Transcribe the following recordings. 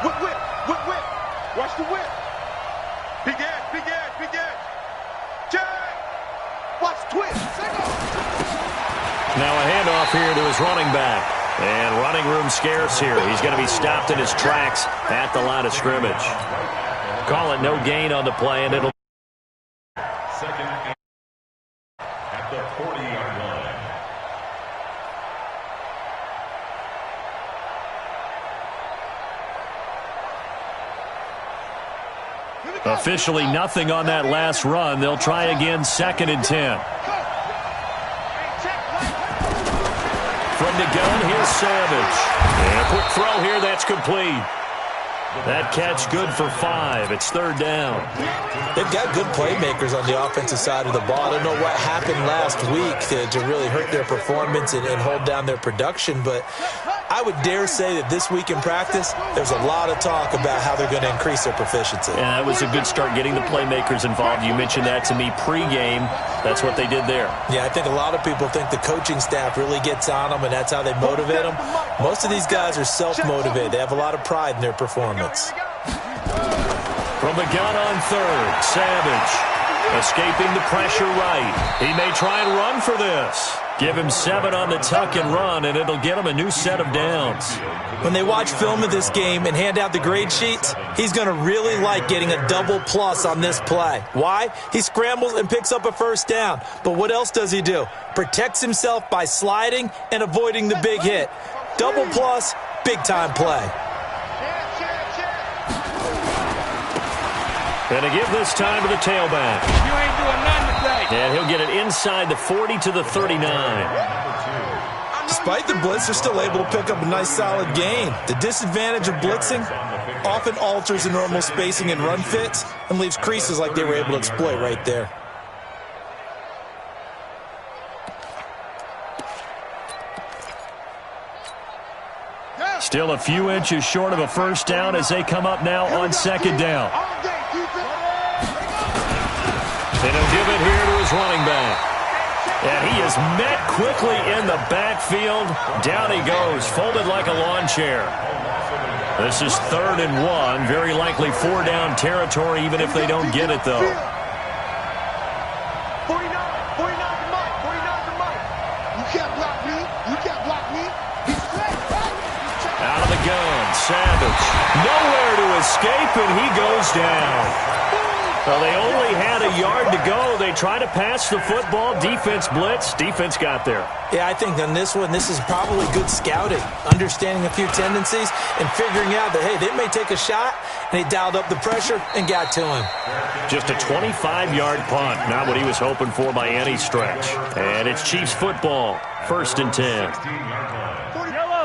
Whip, whip, whip, whip. Watch the whip. Big edge, big edge, big edge. Check. Watch twist. Now a handoff here to his running back. And running room scarce here. He's going to be stopped in his tracks at the line of scrimmage. Call it no gain on the play, and it'll... Second at the 40-yard line. Officially nothing on that last run. They'll try again, 2nd and 10. From the gun, here's Savage. And a quick throw here, that's complete. That catch good for 5. It's 3rd down. They've got good playmakers on the offensive side of the ball. I don't know what happened last week to really hurt their performance and hold down their production, but I would dare say that this week in practice, there's a lot of talk about how they're going to increase their proficiency. Yeah, that was a good start getting the playmakers involved. You mentioned that to me pregame. That's what they did there. Yeah, I think a lot of people think the coaching staff really gets on them, and that's how they motivate them. Most of these guys are self-motivated. They have a lot of pride in their performance. From the gun on 3rd, Savage escaping the pressure right. He may try and run for this. Give him 7 on the tuck and run, and it'll get him a new set of downs. When they watch film of this game and hand out the grade sheets, he's going to really like getting a double plus on this play. Why? He scrambles and picks up a 1st down. But what else does he do? Protects himself by sliding and avoiding the big hit. Double plus, big-time play. And to give this time to the tailback. You ain't doing nothing today. And he'll get it inside the 40 to the 39. Despite the blitz, they're still able to pick up a nice solid gain. The disadvantage of blitzing often alters the normal spacing and run fits and leaves creases like they were able to exploit right there. Still a few inches short of a 1st down as they come up now on 2nd down. And he'll give it here to his running back. And he is met quickly in the backfield. Down he goes, folded like a lawn chair. This is 3rd and 1. Very likely 4-down territory, even if they don't get it, though. 49 to Mike, 49 to Mike. You can't block me. You can't block me. He's straight. Out of the gun, Savage. Nowhere to escape, and he goes down. Well, they only had a yard to go. They tried to pass the football. Defense blitz. Defense got there. Yeah, I think on this one, this is probably good scouting, understanding a few tendencies and figuring out that, hey, they may take a shot, and he dialed up the pressure and got to him. Just a 25-yard punt. Not what he was hoping for by any stretch. And it's Chiefs football. 1st and 10.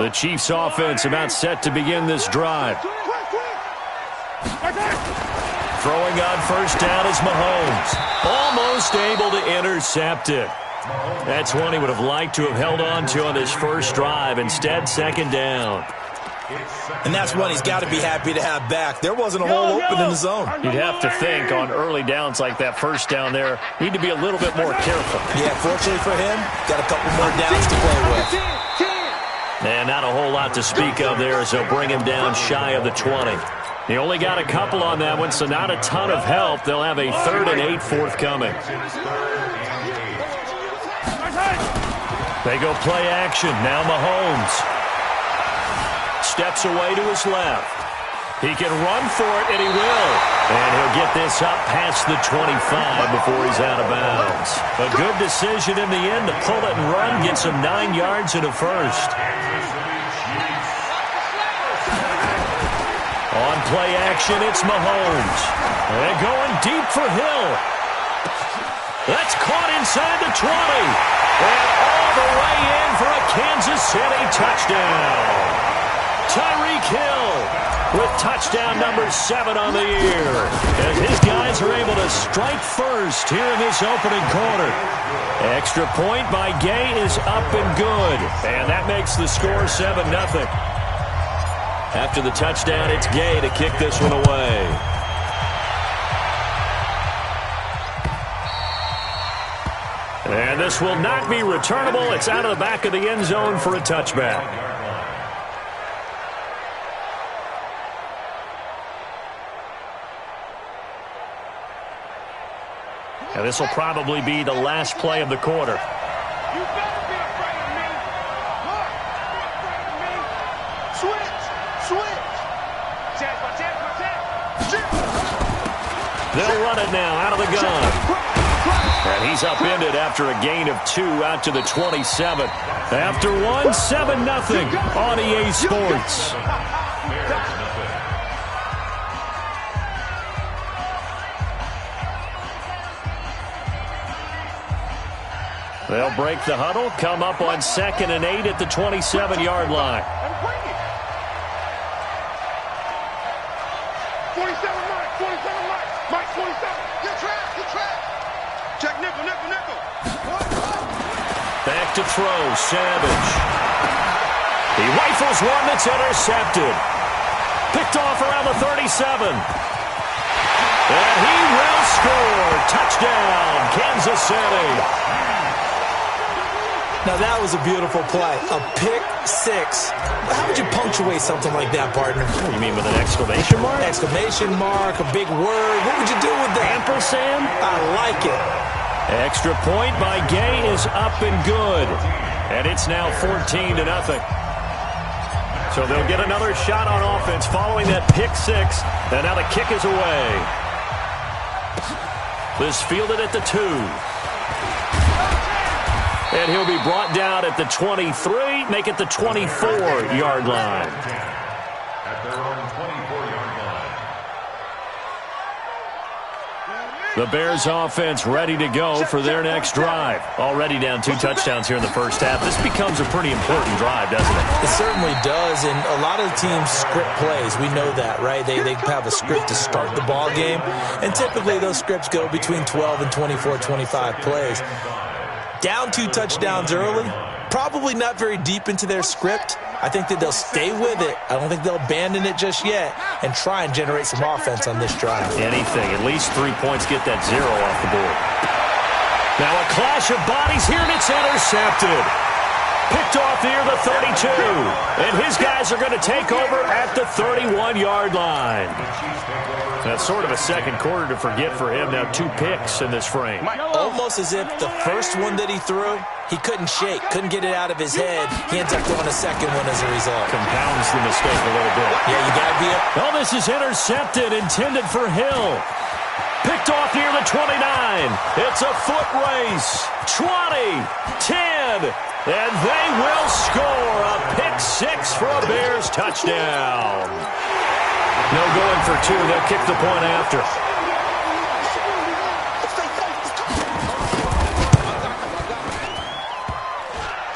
The Chiefs offense about set to begin this drive. Throwing on 1st down is Mahomes. Almost able to intercept it. That's one he would have liked to have held on to on his first drive. Instead, 2nd down. And that's one he's got to be happy to have back. There wasn't a hole open in the zone. You'd have to think on early downs like that 1st down there, need to be a little bit more careful. Yeah, fortunately for him, got a couple more downs to play with. And not a whole lot to speak of there as they'll bring him down shy of the 20. He only got a couple on that one, so not a ton of help. They'll have a 3rd and 8 forthcoming. They go play action. Now Mahomes steps away to his left. He can run for it, and he will. And he'll get this up past the 25 before he's out of bounds. A good decision in the end to pull it and run, get some 9 yards and a 1st. On play action, it's Mahomes. And going deep for Hill. That's caught inside the 20. And all the way in for a Kansas City touchdown. Tyreek Hill with touchdown number 7 on the year. As his guys are able to strike first here in this opening quarter. Extra point by Gay is up and good. And that makes the score 7-0. After the touchdown, it's Gay to kick this one away. And this will not be returnable. It's out of the back of the end zone for a touchback. And this will probably be the last play of the quarter. You better be afraid of me. Look, be afraid of me. Switch, switch. They'll run it now out of the gun. And he's upended after a gain of 2 out to the 27. After one, 7-0 on EA Sports. They'll break the huddle, come up on 2nd and 8 at the 27-yard line. 27, Mike, 27. Good track. Check nickel. Back to throw, Savage. He rifles one that's intercepted. Picked off around the 37. And he will score. Touchdown, Kansas City. Now, that was a beautiful play. A pick six. How would you punctuate something like that, partner? You mean with an exclamation mark? Exclamation mark, a big word. What would you do with that? Ampersand? I like it. Extra point by Gay is up and good. And it's now 14-0. So they'll get another shot on offense following that pick six. And now the kick is away. This fielded at the 2. And he'll be brought down at the 23, make it the 24-yard line. At their own 24-yard line. The Bears offense ready to go for their next drive. Already down 2 touchdowns here in the first half. This becomes a pretty important drive, doesn't it? It certainly does, and a lot of the teams script plays. We know that, right? They have a script to start the ball game, and typically those scripts go between 12 and 24, 25 plays. Down 2 touchdowns early, probably not very deep into their script. I think that they'll stay with it. I don't think they'll abandon it just yet and try and generate some offense on this drive. Anything, at least 3 points, get that 0 off the board. Now a clash of bodies here, and it's intercepted. Picked off near the 32. And his guys are going to take over at the 31-yard line. That's sort of a second quarter to forget for him. Now 2 picks in this frame. Almost as if the first one that he threw, he couldn't shake, couldn't get it out of his head. He ends up throwing a second one as a result. Compounds the mistake a little bit. Yeah, you got to be up. Oh, this is intercepted, intended for Hill. Picked off near the 29. It's a foot race. 20, 10, and they will score a pick six for a Bears touchdown. No going for 2. They'll kick the point after.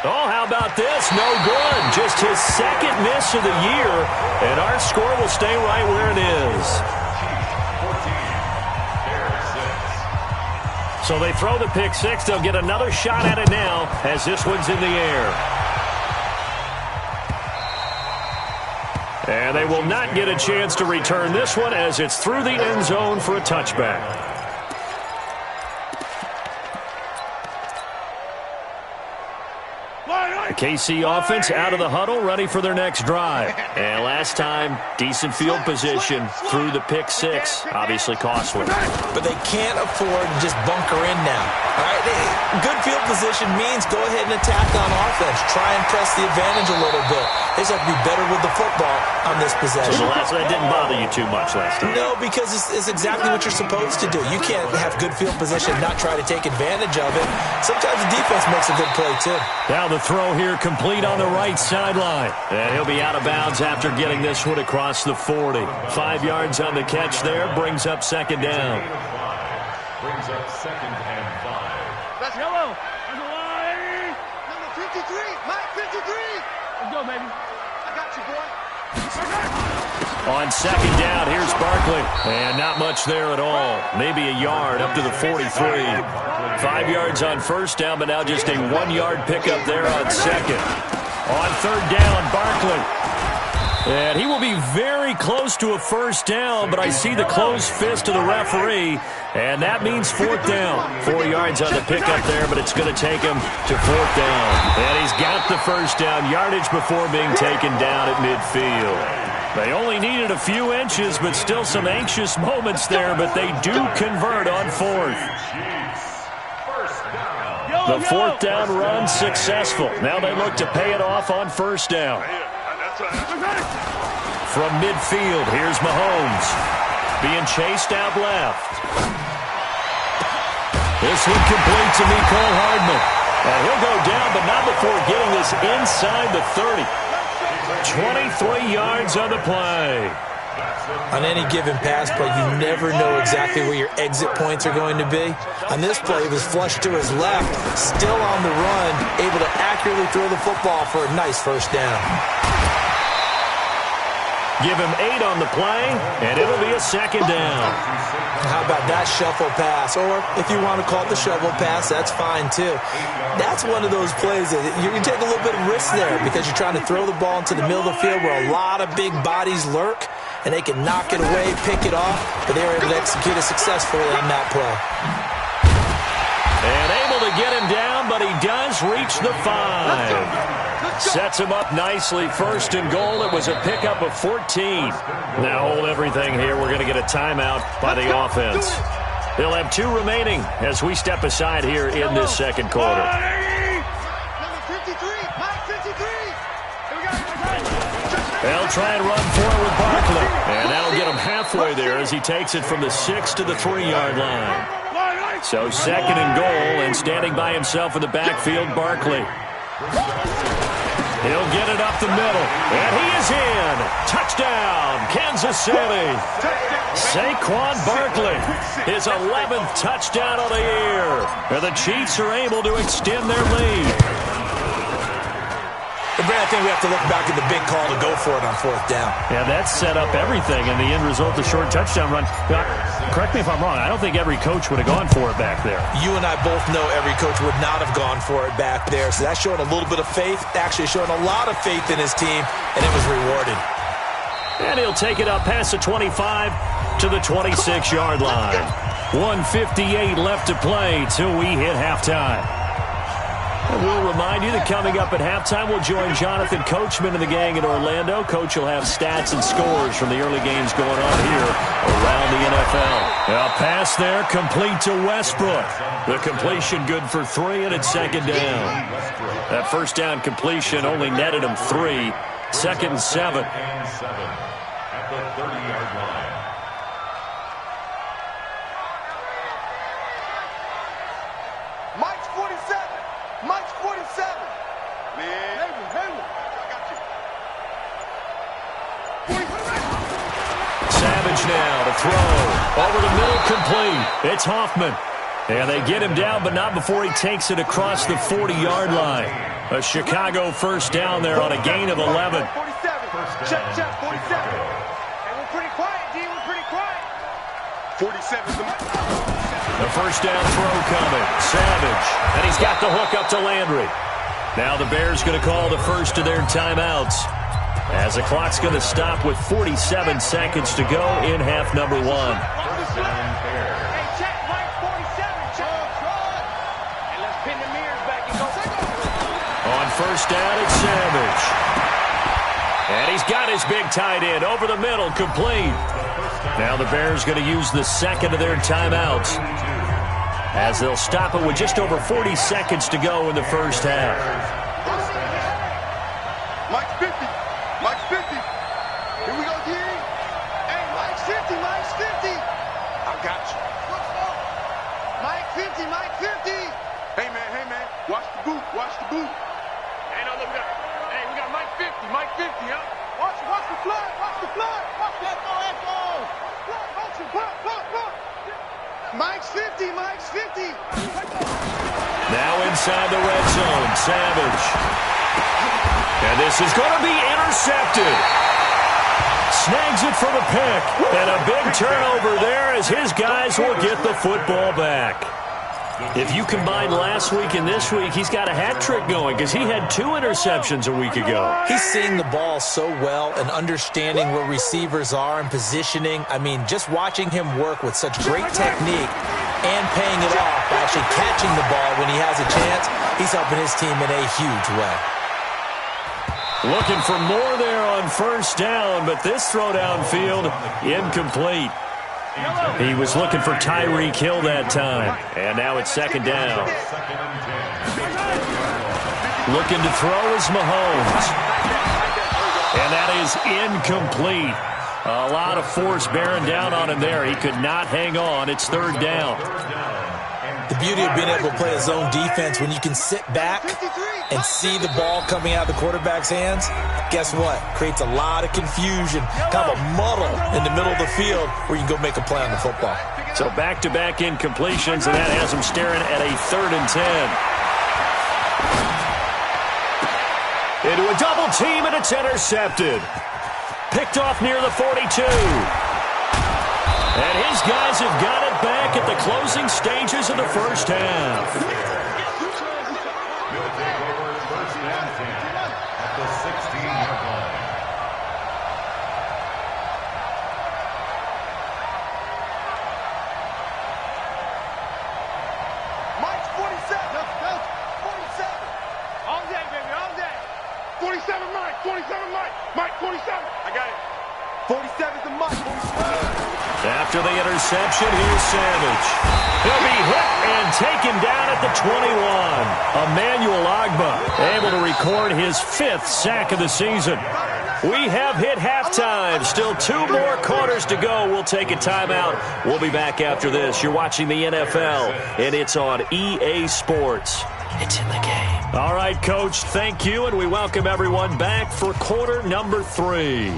Oh, how about this? No good. Just his second miss of the year, and our score will stay right where it is. So they throw the pick six. They'll get another shot at it now as this one's in the air. And they will not get a chance to return this one as it's through the end zone for a touchback. The KC offense out of the huddle, ready for their next drive. And last time, decent field position through the pick six. Obviously costly. But they can't afford to just bunker in now. All right? Good field position means go ahead and attack on offense. Try and press the advantage a little bit. They just have to be better with the football on this possession. So that didn't bother you too much last time? No, because it's exactly what you're supposed to do. You can't have good field position and not try to take advantage of it. Sometimes the defense makes a good play, too. Now the throw here complete on the right sideline. And he'll be out of bounds after getting this one across the 40. 5 yards on the catch there, brings up second down. Brings up 2nd and 5. Let's go. Number 53, Mike 53. Let's go, baby. I got you, boy. On second down, here's Barkley. And not much there at all. Maybe a yard up to the 43. 5 yards on first down, but now just a 1-yard pickup there on second. On third down, Barkley. And he will be very close to a first down, but I see the closed fist of the referee, and that means fourth down. 4 yards on the pickup there, but it's going to take him to fourth down. And he's got the first down, yardage before being taken down at midfield. They only needed a few inches, but still some anxious moments there, but they do convert on fourth. The fourth down run successful. Now they look to pay it off on first down. From midfield, here's Mahomes. Being chased out left. This one complete to Mecole Hardman. And he'll go down, but not before getting this inside the 30. 23 yards on the play. On any given pass play, you never know exactly where your exit points are going to be. On this play, he was flushed to his left, still on the run, able to accurately throw the football for a nice first down. Give him 8 on the play, and it'll be a second down. How about that shuffle pass? Or if you want to call it the shovel pass, that's fine too. That's one of those plays that you can take a little bit of risk there because you're trying to throw the ball into the middle of the field where a lot of big bodies lurk, and they can knock it away, pick it off, but they were able to execute it successfully on that play. And able to get him down, but he does reach the 5. Sets him up nicely. First and goal. It was a pickup of 14. Now hold everything here. We're going to get a timeout by the offense. They'll have 2 remaining as we step aside here in this second quarter. They'll try and run forward with Barkley. And that'll get him halfway there as he takes it from the 6 to the 3-yard line. So second and goal, and standing by himself in the backfield, Barkley. He'll get it up the middle, and he is in. Touchdown, Kansas City. Saquon Barkley, his 11th touchdown of the year. And the Chiefs are able to extend their lead. But Brad, I think we have to look back at the big call to go for it on fourth down. Yeah, that set up everything, and the end result, the short touchdown run. Correct me if I'm wrong. I don't think every coach would have gone for it back there. You and I both know every coach would not have gone for it back there. So that's showing a little bit of faith, actually showing a lot of faith in his team, and it was rewarded. And he'll take it up past the 25 to the 26-yard line. 1:58 left to play till we hit halftime. And we'll remind you that coming up at halftime, we'll join Jonathan Coachman and the gang in Orlando. Coach will have stats and scores from the early games going on here around the NFL. A pass there, complete to Westbrook. The completion good for 3, and it's second down. That first down completion only netted him 3. Second and 7. At the 30-yard line. Mike's 47. Mike's 47. Man. Hayward. I got you. Savage now to throw. Over the middle, complete. It's Hoffman. And they get him down, but not before he takes it across the 40-yard line. A Chicago first down there on a gain of 11. 47. Check, 47. And we're pretty quiet, D. We're pretty quiet. 47. The first down throw coming. Savage. And he's got the hook up to Landry. Now the Bears going to call the first of their timeouts, as the clock's going to stop with 47 seconds to go in half number 1. Hey, check, Mike 47. Check. And let's pin the mirrors back and go. On first down, it's Savage. And he's got his big tight end over the middle, complete. Now the Bears going to use the second of their timeouts, as they'll stop it with just over 40 seconds to go in the first half. Mike's 50. Mike's 50. Here we go, D. Hey, Mike's 50. Mike's 50. I got you. Mike 50. Mike 50. Hey, man. Watch the boot. Watch the boot. Hey, no, look, we got Mike 50. Mike 50, huh? Watch the flood. Watch the flood. Watch the flood. Watch the flood. Mike's 50. Mike's 50. Now inside the red zone, Savage. And this is going to be intercepted. Snags it for the pick. And a big turnover there as his guys will get the football back. If you combine last week and this week, he's got a hat trick going because he had 2 interceptions a week ago. He's seeing the ball so well and understanding where receivers are and positioning. I mean, just watching him work with such great technique and paying it off by actually catching the ball when he has a chance, he's helping his team in a huge way. Looking for more there on first down, but this throw downfield, incomplete. He was looking for Tyreek Hill that time, and now it's second down. Looking to throw is Mahomes, and that is incomplete. A lot of force bearing down on him there. He could not hang on. It's third down. The beauty of being able to play a zone defense, when you can sit back and see the ball coming out of the quarterback's hands, guess what? Creates a lot of confusion, kind of a muddle in the middle of the field where you can go make a play on the football. So back-to-back incompletions, and that has him staring at a 3rd and 10. Into a double team, and it's intercepted. Picked off near the 42. And his guys have got it back at the closing stages of the first half. He'll take over first and 10 at the 16-yard line. Mike's 47. 47. All day, baby, all day. 47 Mike, 47 Mike. Mike, 47. I got it. 47's the Mike. After the interception, here's Savage. He'll be hit and taken down at the 21. Emmanuel Ogbah able to record his 5th sack of the season. We have hit halftime. Still 2 more quarters to go. We'll take a timeout. We'll be back after this. You're watching the NFL, and it's on EA Sports. It's in the game. All right, Coach, thank you, and we welcome everyone back for quarter number 3.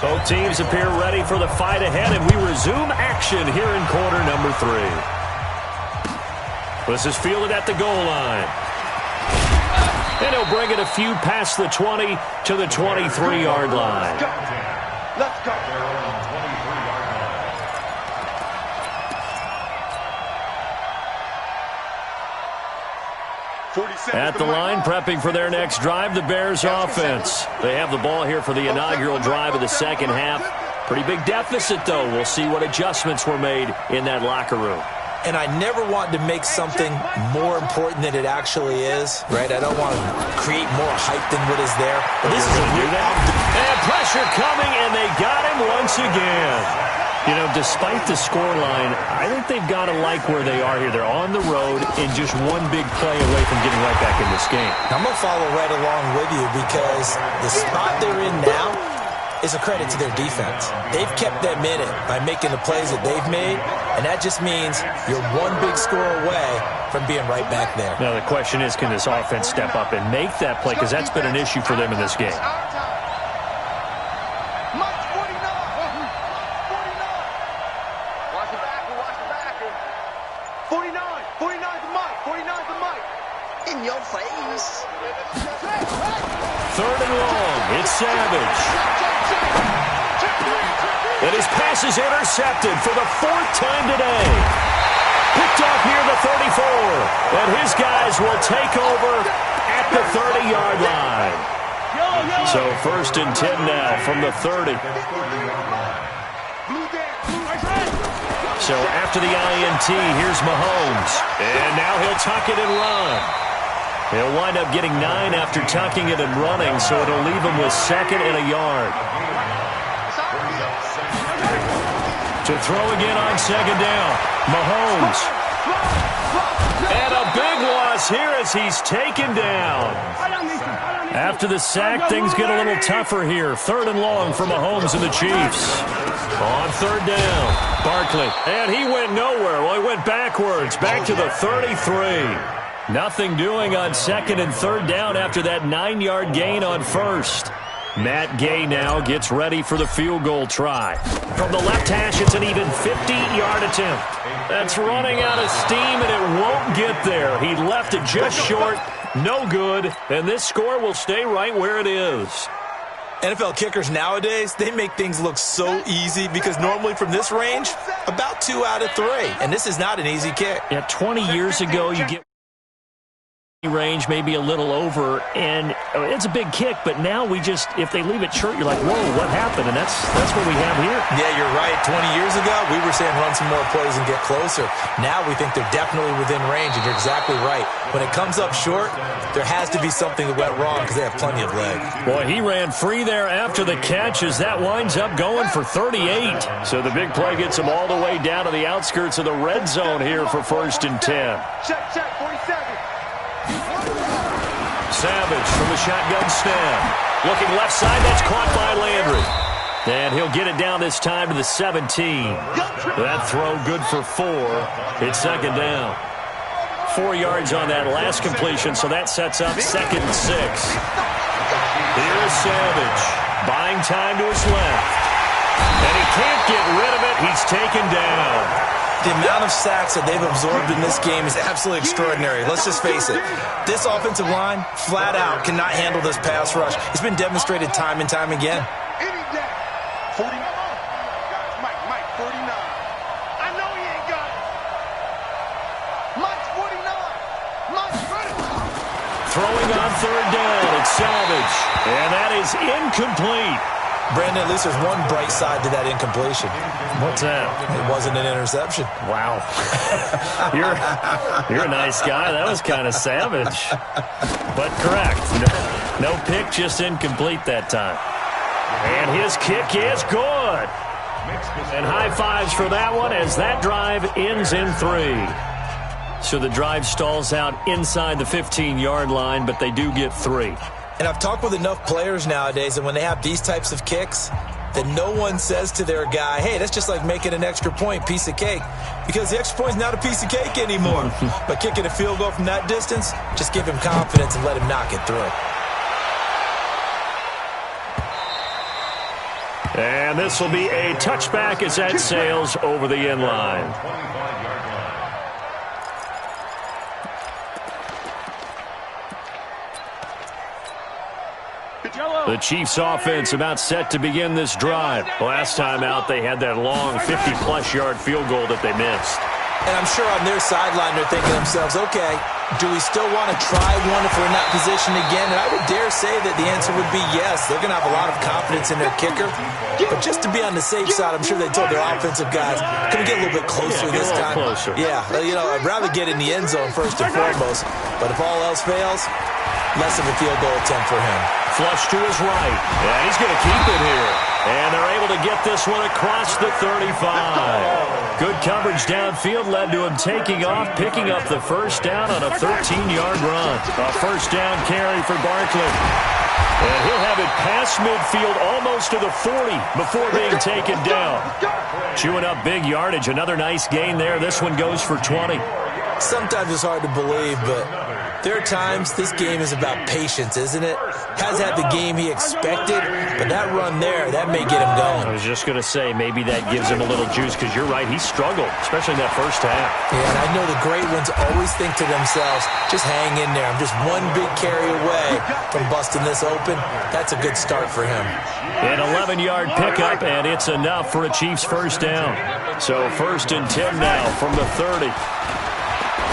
Both teams appear ready for the fight ahead, and we resume action here in quarter number 3. This is fielded at the goal line. And he'll bring it a few past the 20 to the 23-yard line. Let's go. At the line, prepping for their next drive, the Bears offense. They have the ball here for the inaugural drive of the second half. Pretty big deficit, though. We'll see what adjustments were made in that locker room. And I never want to make something more important than it actually is, right? I don't want to create more hype than what is there. But this is a do that. And pressure coming, and they got him once again. You know, despite the scoreline, I think they've got to like where they are here. They're on the road and just one big play away from getting right back in this game. I'm going to follow right along with you because the spot they're in now is a credit to their defense. They've kept them in it by making the plays that they've made, and that just means you're one big score away from being right back there. Now, the question is, can this offense step up and make that play? Because that's been an issue for them in this game. Mike's 49. 49. Watch the back. Watch the back. 49. 49's the Mike. 49's the Mike. In your face. 3rd and long. It's Savage. And his pass is intercepted for the 4th time today. Picked off near the 34. And his guys will take over at the 30-yard line. So 1st and 10 now from the 30. So after the INT, here's Mahomes. And now he'll tuck it and run. He'll wind up getting 9 after tucking it and running, so it'll leave him with 2nd and a yard. To throw again on 2nd down. Mahomes. And a big loss here as he's taken down. After the sack, things get a little tougher here. 3rd and long for Mahomes and the Chiefs. On 3rd down, Barkley. And he went nowhere. Well, he went backwards, back to the 33. Nothing doing on 2nd and 3rd down after that 9-yard gain on 1st. Matt Gay now gets ready for the field goal try. From the left hash, it's an even 50-yard attempt. That's running out of steam, and it won't get there. He left it just short. No good, and this score will stay right where it is. NFL kickers nowadays, they make things look so easy because normally from this range, about 2 out of 3. And this is not an easy kick. Yeah, 20 years ago, you get range, maybe a little over, and it's a big kick, but now if they leave it short, you're like, whoa, what happened? And that's what we have here. Yeah, you're right. 20 years ago, we were saying run some more plays and get closer. Now we think they're definitely within range, and you're exactly right. When it comes up short, there has to be something that went wrong because they have plenty of leg. Boy, he ran free there after the catch as that winds up going for 38. So the big play gets him all the way down to the outskirts of the red zone here for 1st and 10. Check, 47. Savage from the shotgun snap. Looking left side, that's caught by Landry. And he'll get it down this time to the 17. That throw good for 4. It's 2nd down. 4 yards on that last completion, so that sets up 2nd and 6. Here is Savage, buying time to his left. And he can't get rid of it. He's taken down. The amount of sacks that they've absorbed in this game is absolutely extraordinary. Let's just face it. This offensive line, flat out, cannot handle this pass rush. It's been demonstrated time and time again. Any day. 40. Mike, 49. I know he ain't got it. Mike's 49. Mike's ready. Throwing on 3rd down, it's Savage. And that is incomplete. Brandon, at least there's one bright side to that incompletion. What's that? It wasn't an interception. Wow. You're a nice guy. That was kind of savage. But correct. No pick, just incomplete that time. And his kick is good. And high fives for that one as that drive ends in 3. So the drive stalls out inside the 15-yard line, but they do get 3. And I've talked with enough players nowadays that when they have these types of kicks, that no one says to their guy, hey, that's just like making an extra point, piece of cake. Because the extra point is not a piece of cake anymore. But kicking a field goal from that distance, just give him confidence and let him knock it through. And this will be a touchback as that sails over the end line. The Chiefs offense about set to begin this drive. Last time out, they had that long 50-plus yard field goal that they missed. And I'm sure on their sideline they're thinking to themselves, okay, do we still want to try one if we're in that position again? And I would dare say that the answer would be yes. They're going to have a lot of confidence in their kicker. But just to be on the safe side, I'm sure they told their offensive guys, can we get a little bit closer this time? Closer. Yeah, I'd rather get in the end zone first and foremost. But if all else fails, less of a field goal attempt for him. Flush to his right. And he's going to keep it here. And they're able to get this one across the 35. Good coverage downfield led to him taking off, picking up the 1st down on a 13-yard run. A 1st down carry for Barkley. And he'll have it past midfield almost to the 40 before being taken down. Chewing up big yardage. Another nice gain there. This one goes for 20. Sometimes it's hard to believe, but there are times this game is about patience, isn't it? Has had the game he expected, but that run there, that may get him going. I was just going to say, maybe that gives him a little juice, because you're right, he struggled, especially in that 1st half. Yeah, and I know the great ones always think to themselves, just hang in there. I'm just one big carry away from busting this open. That's a good start for him. An 11-yard pickup, and it's enough for a Chiefs 1st down. So 1st and 10 now from the 30.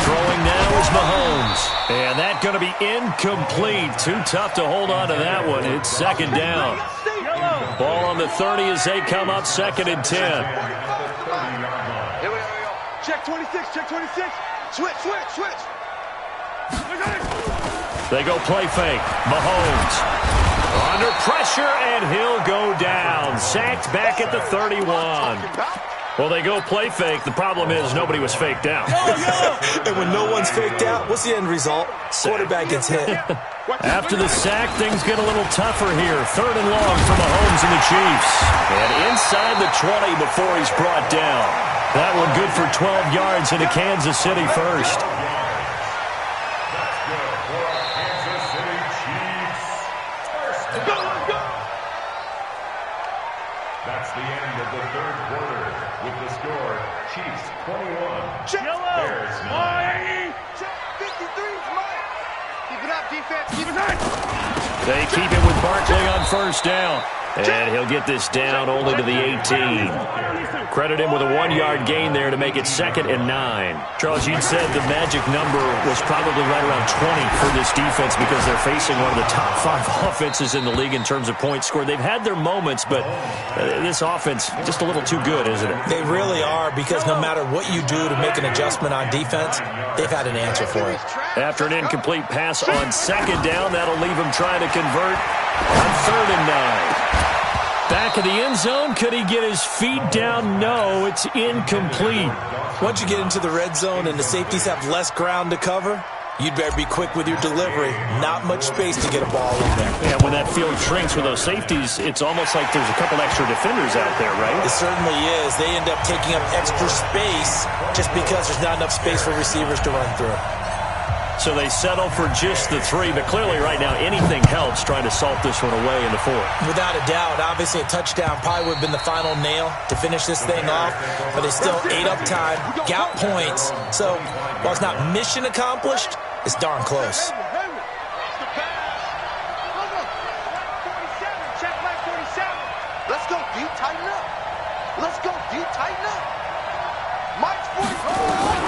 Throwing now is Mahomes. And that going to be incomplete. Too tough to hold on to that one. It's 2nd down. Ball on the 30 as they come up 2nd and 10. Here we go. Check 26, check 26. Switch. They go play fake. Mahomes under pressure, and he'll go down. Sacked back at the 31. Well, they go play fake. The problem is nobody was faked out. And when no one's faked out, what's the end result? Quarterback gets hit. After the sack, things get a little tougher here. 3rd and long for Mahomes and the Chiefs. And inside the 20 before he's brought down. That one good for 12 yards into Kansas City 1st. That's the end of the 3rd quarter with the score Chiefs 21, Bears 9. 53's Mike. Keep it up, defense. Keep it up. They keep it with Barkley on 1st down. And he'll get this down only to the 18. Credit him with a 1-yard gain there to make it 2nd and 9. Charles, you said the magic number was probably right around 20 for this defense because they're facing one of the top 5 offenses in the league in terms of points scored. They've had their moments, but this offense just a little too good, isn't it? They really are, because no matter what you do to make an adjustment on defense, they've had an answer for it. After an incomplete pass on 2nd down, that'll leave him trying to convert on 3rd and 9. Back of the end zone. Could he get his feet down? No, it's incomplete. Once you get into the red zone and the safeties have less ground to cover, you'd better be quick with your delivery. Not much space to get a ball in there. Yeah, when that field shrinks with those safeties, it's almost like there's a couple extra defenders out there, right? It certainly is. They end up taking up extra space just because there's not enough space for receivers to run through. So they settle for just the 3, but clearly right now anything helps trying to salt this one away in the 4th. Without a doubt, obviously a touchdown probably would have been the final nail to finish this thing off, but they still ate up time, got points. So while it's not mission accomplished, it's darn close. Let's go, D. Tighten up. Let's go, D. Tighten up. Mike's 44.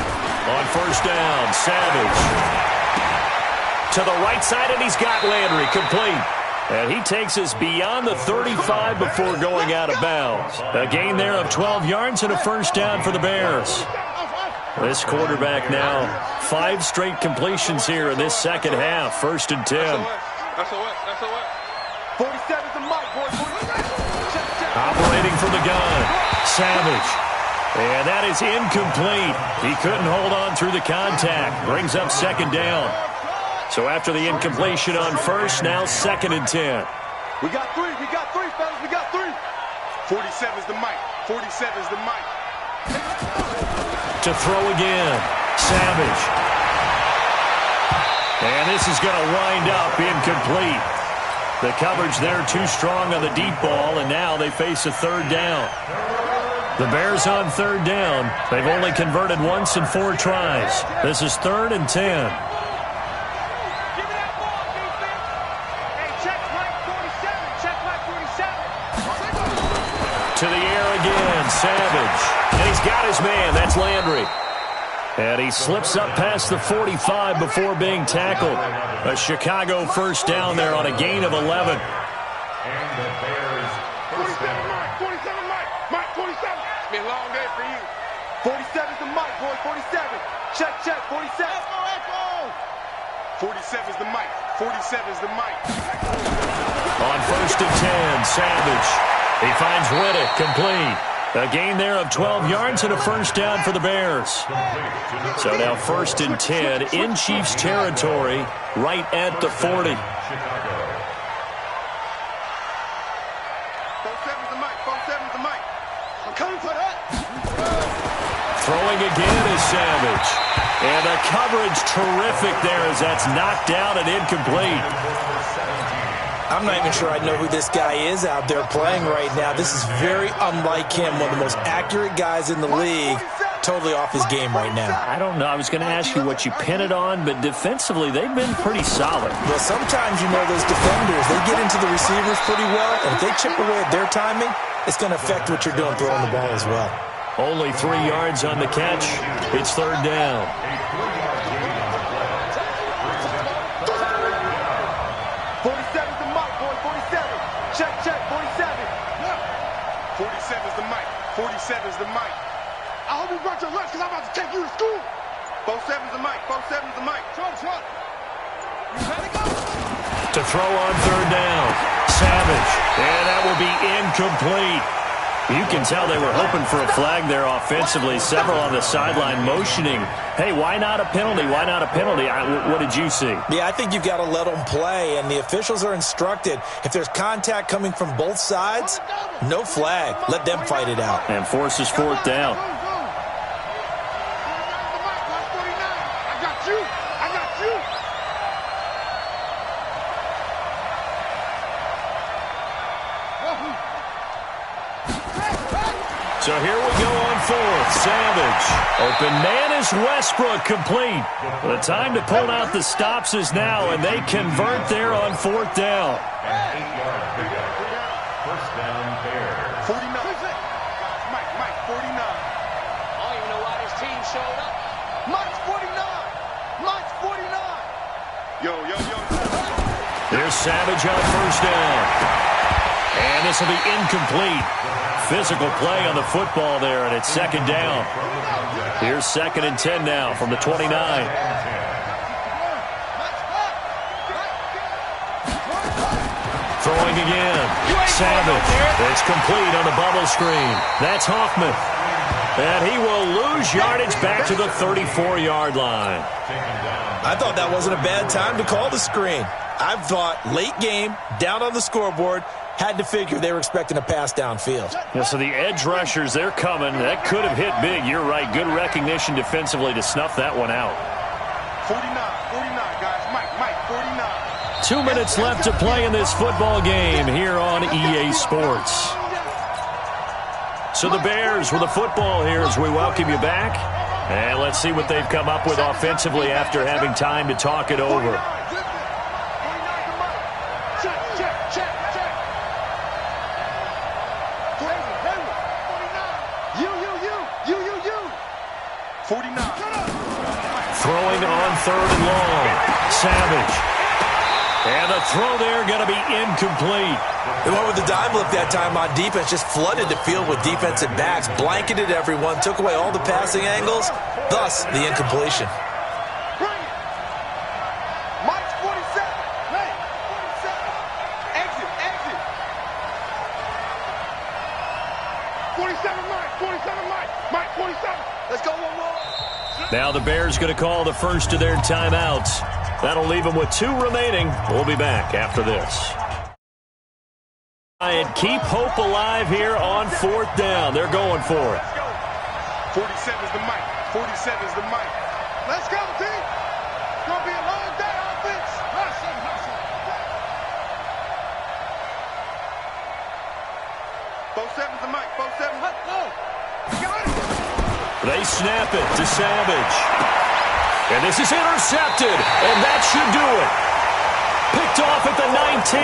On 1st down, Savage. To the right side, and he's got Landry complete. And he takes us beyond the 35 before going out of bounds. A gain there of 12 yards and a 1st down for the Bears. This quarterback now, 5 straight completions here in this 2nd half. 1st and 10. That's a what? 47's the mic, boy. Operating from the gun, Savage. And that is incomplete. He couldn't hold on through the contact. Brings up 2nd down. So after the incompletion on 1st, now 2nd and 10. We got 3, fellas. We got 3. 47's the mic. 47's the mic. To throw again, Savage. And this is going to wind up incomplete. The coverage there too strong on the deep ball, and now they face a 3rd down. The Bears on 3rd down. They've only converted once in 4 tries. This is 3rd and 10. To the air again, Savage. And he's got his man. That's Landry. And he slips up past the 45 before being tackled. A Chicago 1st down there on a gain of 11. And the Bears 1st down. 47, Mike. 47. It's been a long day for you. 47's the mic, boy. 47. Check. 47. 47's the mic. 47's the mic. On 1st and 10, Savage. He finds Riddick complete. A gain there of 12 yards and a 1st down for the Bears. So now 1st and 10 in Chiefs territory, right at the 40. 47's the mic. 47's the mic. I'm coming for that. Throwing again is Savage. And the coverage terrific there as that's knocked down and incomplete. I'm not even sure I know who this guy is out there playing right now. This is very unlike him, one of the most accurate guys in the league. Totally off his game right now. I don't know. I was going to ask you what you pin it on, but defensively, they've been pretty solid. Well, sometimes, those defenders, they get into the receivers pretty well, and if they chip away at their timing, it's going to affect what you're doing throwing the ball as well. Only 3 yards on the catch. It's 3rd down. 47's the mic, boy. 47. Check. 47. 47's the mic. 47's the mic. I hope you brought your lunch because I'm about to take you to school. 47's the mic. 47's the mic. Shut. You ready to go? To throw on 3rd down. Savage. And that will be incomplete. You can tell they were hoping for a flag there offensively. Several on the sideline motioning, hey, why not a penalty? Why not a penalty? What did you see? Yeah, I think you've got to let them play, and the officials are instructed. If there's contact coming from both sides, no flag. Let them fight it out. And forces 4th down. I got you. So here we go on 4th. Savage. Open man is Westbrook complete. The time to pull out the stops is now, and they convert there on 4th down. First down, Bears. 49. Mike, 49. I don't even know why this team showed up. Mike's 49. Mike's 49. Yo. Here's Savage on first down. And this will be incomplete. Physical play on the football there, and it's second down. Here's 2nd and 10 now from the 29. Throwing again. Savage. It's complete on the bubble screen. That's Hoffman. And he will lose yardage back to the 34-yard line. I thought that wasn't a bad time to call the screen. I thought late game, down on the scoreboard, had to figure they were expecting a pass downfield. Yeah, so the edge rushers, they're coming. That could have hit big. You're right. Good recognition defensively to snuff that one out. 49, guys. Mike, 49. 2 minutes left to play in this football game here on EA Sports. So the Bears with the football here as we welcome you back. And let's see what they've come up with offensively after having time to talk it over. Throwing on 3rd and long. Savage. And the throw there going to be incomplete. They went with the dime look that time on defense, just flooded the field with defensive backs, blanketed everyone, took away all the passing angles, thus the incompletion. Mike's 47. Hey, 47. Exit. 47 Mike. Mike, 47. Let's go one more. Now the Bears going to call the first of their timeouts. That'll leave them with 2 remaining. We'll be back after this. And keep hope alive here on 4th down. They're going for it. 47 is the mic. 47 is the mic. Let's go, team. It's going to be a long day, offense. Hustle. Both 7's the mic. Both 7. Let's go. Got it. They snap it to Savage. And this is intercepted, and that should do it. Picked off at the 19.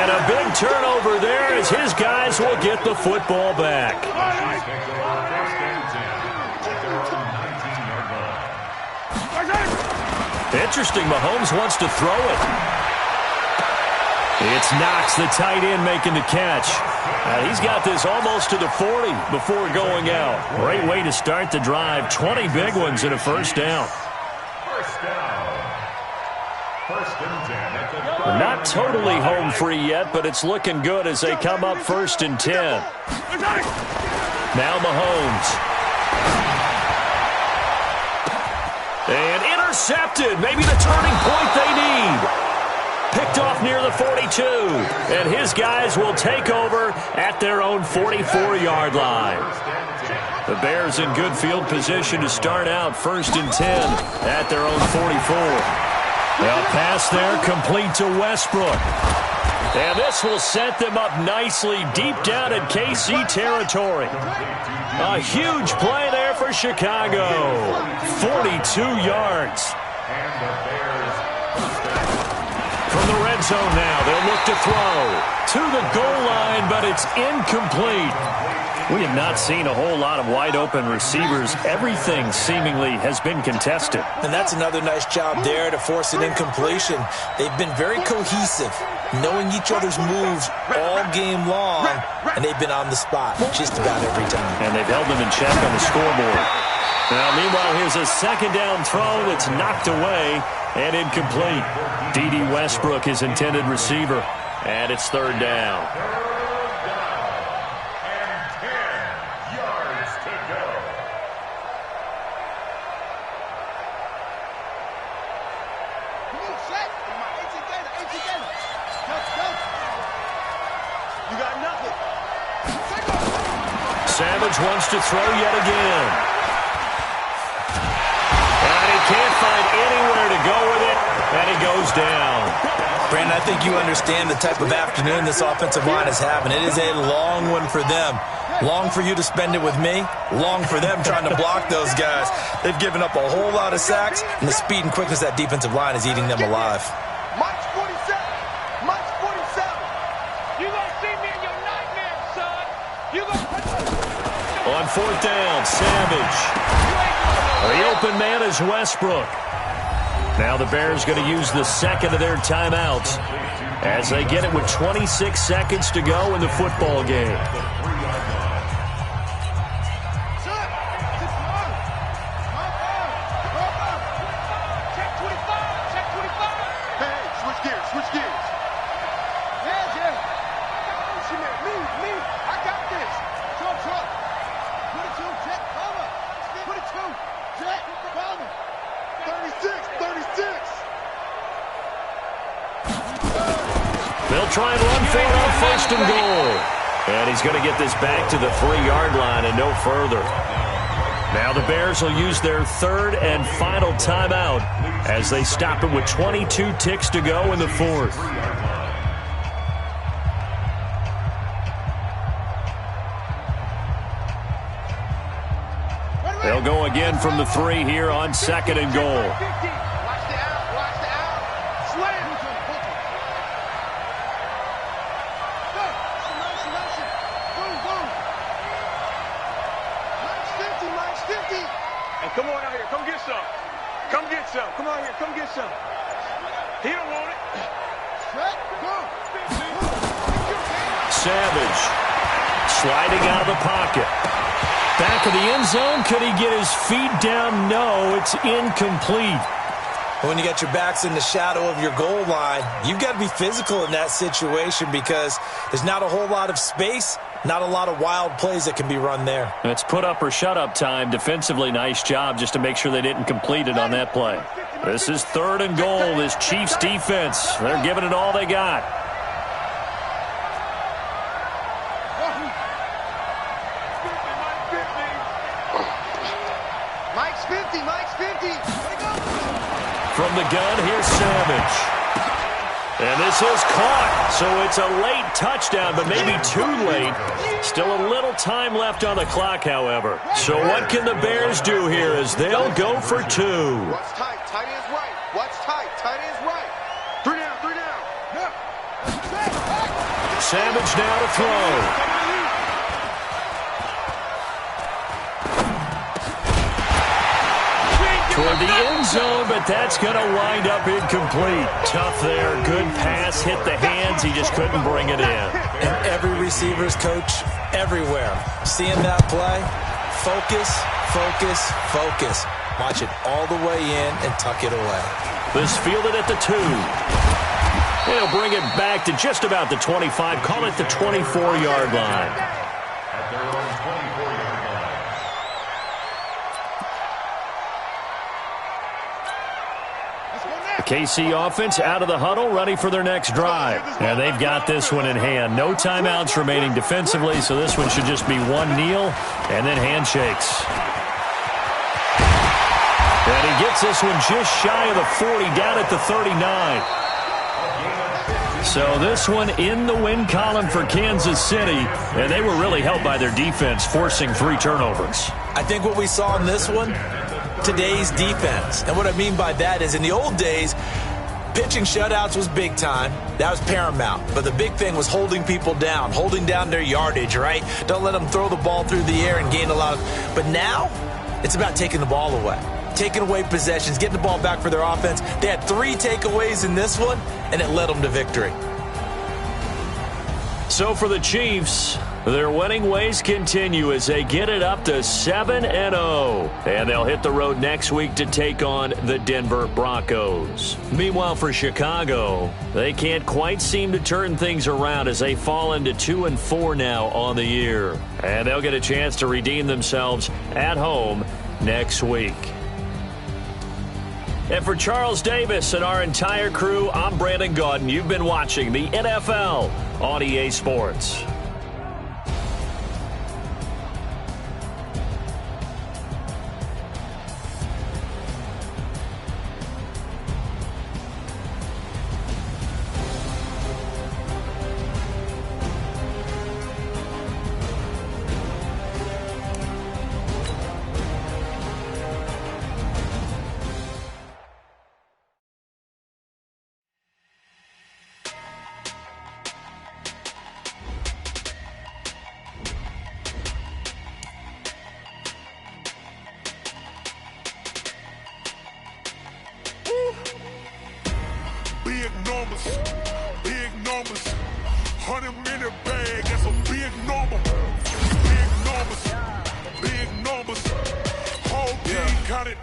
And a big turnover there as his guys will get the football back. Interesting, Mahomes wants to throw it. It's Knox, the tight end, making the catch. He's got this almost to the 40 before going out. Great way to start the drive. 20 big ones in a first down. Not totally home free yet, but it's looking good as they come up 1st and 10. Now Mahomes. And intercepted. Maybe the turning point they need. Picked off near the 42. And his guys will take over at their own 44-yard line. The Bears in good field position to start out 1st and 10 at their own 44. Well, pass there complete to Westbrook. And this will set them up nicely deep down in KC territory. A huge play there for Chicago. 42 yards. From the red zone now, they'll look to throw to the goal line, but it's incomplete. We have not seen a whole lot of wide-open receivers. Everything seemingly has been contested. And that's another nice job there to force an incompletion. They've been very cohesive, knowing each other's moves all game long, and they've been on the spot just about every time. And they've held them in check on the scoreboard. Now, meanwhile, here's a 2nd down throw that's knocked away and incomplete. D.D. Westbrook is intended receiver, and it's 3rd down. Savage wants to throw yet again. And he can't find anywhere to go with it, and he goes down. Brandon, I think you understand the type of afternoon this offensive line is having. It is a long one for them. Long for you to spend it with me. Long for them trying to block those guys. They've given up a whole lot of sacks, and the speed and quickness of that defensive line is eating them alive. Mike's 47. Mike's 47. You gonna see me in your On fourth down, Savage. The open man is Westbrook. Now the Bears going to use the second of their timeouts as they get it with 26 seconds to go in the football game. They'll try and run for it on first and goal. And he's going to get this back to the 3-yard line and no further. Now the Bears will use their third and final timeout as they stop it with 22 ticks to go in the fourth. They'll go again from the 3 here on second and goal. Come on out here. Come get some. Come get some. Come on here. Come get some. He don't want it. Savage sliding out of the pocket. Back of the end zone. Could he get his feet down? No, it's incomplete. When you got your backs in the shadow of your goal line, you've got to be physical in that situation because there's not a whole lot of space, not a lot of wild plays that can be run there. It's put up or shut up time. Defensively, nice job just to make sure they didn't complete it on that play. This is third and goal. This Chiefs defense, they're giving it all they got. Mike's 50. Mike's 50. From the gun, here's Savage. And this is caught, so it's a late touchdown, but maybe too late. Still a little time left on the clock, however. So what can the Bears do here as they'll go for 2? Watch tight. Tight end's right. Watch tight. Tight end's right. 3 down. 3 down. Savage now to throw. Toward the end zone, but that's going to wind up incomplete. Tough there. Good pass. Hit the hands. He just couldn't bring it in. And every receiver's coach everywhere. Seeing that play, focus, focus, focus. Watch it all the way in and tuck it away. This fielded at the 2. They'll bring it back to just about the 25. Call it the 24-yard line. At their own 24-yard line. KC offense out of the huddle, ready for their next drive. And they've got this one in hand. No timeouts remaining defensively, so this one should just be one kneel and then handshakes. And he gets this one just shy of the 40, down at the 39. So this one in the win column for Kansas City, and they were really helped by their defense, forcing 3 turnovers. I think what we saw in this one, today's defense. And what I mean by that is in the old days, pitching shutouts was big time. That was paramount. But the big thing was holding people down, holding down their yardage, right? Don't let them throw the ball through the air and gain a lot of... But now, it's about taking the ball away. Taking away possessions, getting the ball back for their offense. They had 3 takeaways in this one, and it led them to victory. So for the Chiefs, their winning ways continue as they get it up to 7-0. And they'll hit the road next week to take on the Denver Broncos. Meanwhile, for Chicago, they can't quite seem to turn things around as they fall into 2-4 now on the year. And they'll get a chance to redeem themselves at home next week. And for Charles Davis and our entire crew, I'm Brandon Gaudin. You've been watching the NFL on EA Sports.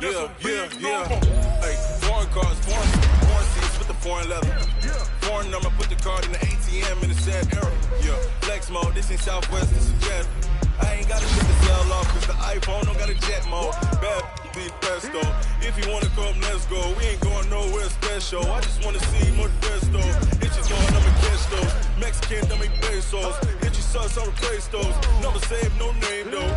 That's a big number. Hey, foreign cars, foreign seats with the foreign leather. Foreign number, put the card in the ATM in the sad era. Yeah, flex mode, this ain't Southwest, this is Jet. I ain't gotta shut the cell off, cause the iPhone don't got a jet mode. Bad be pesto. If you wanna come, let's go. We ain't going nowhere special. I just wanna see more Modesto. Hit your door, I'ma catch those. Mexican, don't make pesos. Hit your sauce, I'll replace those. Never save, no name though.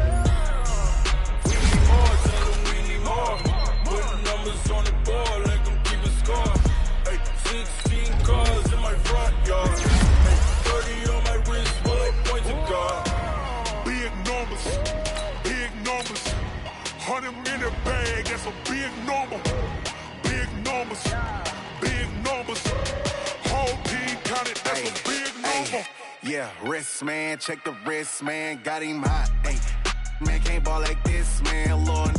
We need more, tell them we need more. Putting numbers on the board, let them keep a score. Hey, 16 cars in my front yard. Hey, 30 on my wrist, bullet points of God. Big numbers, big numbers. 100 in the bag, that's a big number. Big numbers, big numbers. Whole team counted, that's a big number. Yeah, wrist man, check the wrist man, got him hot. Ay, man can't ball like this, man. Lord,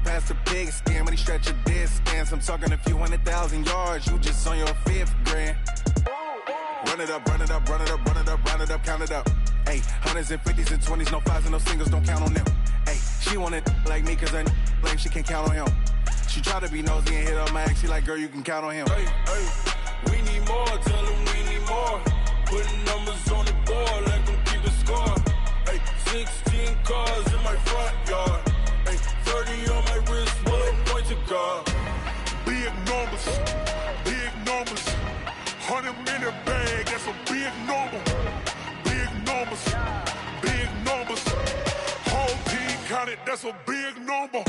past the pig skin when he stretch a distance. I'm talking a few 100,000 yards, you just on your 5th grand. Run it up, run it up, run it up, run it up, run it up, count it up. Ay, hundreds and 50s and 20s, no 5s and no singles, don't count on them. Ay, she want it like me cause her lame, she can't count on him. She try to be nosy and hit up my ex, she like, girl, you can count on him. Hey, we need more, tell them we need more. Putting numbers on the board, let them keep a score. Hey, 16 cars in my front yard. Hey, 30 on my wrist, bullet points of God. Big numbers, big numbers. 100 in the bag, that's a big number. Big numbers, big numbers. Whole team counted, that's a big number.